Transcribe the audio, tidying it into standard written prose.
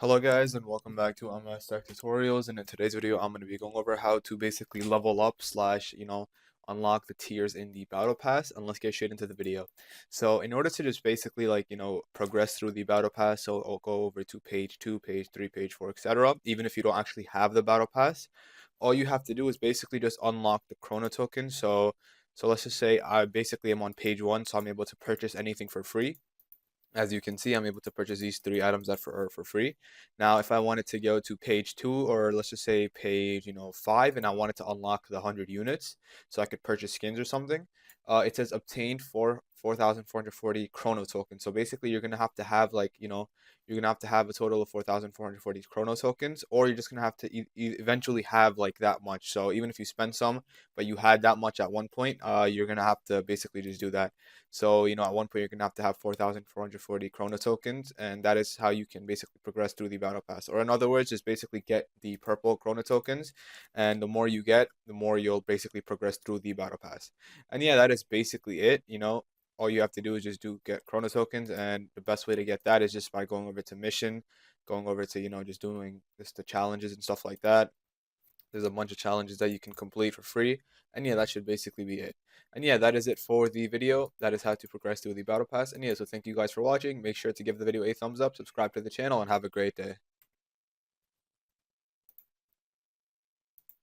Hello guys and welcome back to MS Tech Tutorials, and in today's video I'm going to be going over how to basically level up slash unlock the tiers in the Battle Pass. And let's get straight into the video. So in order to just basically progress through the Battle Pass, so I'll go over to page 2, page 3, page 4, etc. Even if you don't actually have the Battle Pass, all you have to do is basically just unlock the Chrono token. So let's just say I basically am on page 1, so I'm able to purchase anything for free. As you can see, I'm able to purchase these three items that are for free. Now, if I wanted to go to page 2, or let's just say page 5, and I wanted to unlock the 100 units so I could purchase skins or something, it says obtained for 4,440 chrono tokens. So basically, you're gonna have to have you're gonna have to have a total of 4,440 chrono tokens, or you're just gonna have to eventually have like that much. So even if you spend some, but you had that much at one point, you're gonna have to basically just do that. So, at one point you're gonna have to have 4,440 Chrono tokens, and that is how you can basically progress through the Battle Pass. Or in other words, just basically get the purple Chrono tokens, and the more you get, the more you'll basically progress through the Battle Pass. And yeah, that is basically it. All you have to do is just get Chrono tokens, and the best way to get that is just by going over to mission, going over to, just doing just the challenges and stuff like that. There's a bunch of challenges that you can complete for free. And yeah, that should basically be it. And yeah, that is it for the video. That is how to progress through the Battle Pass. And yeah, so thank you guys for watching. Make sure to give the video a thumbs up, subscribe to the channel, and have a great day.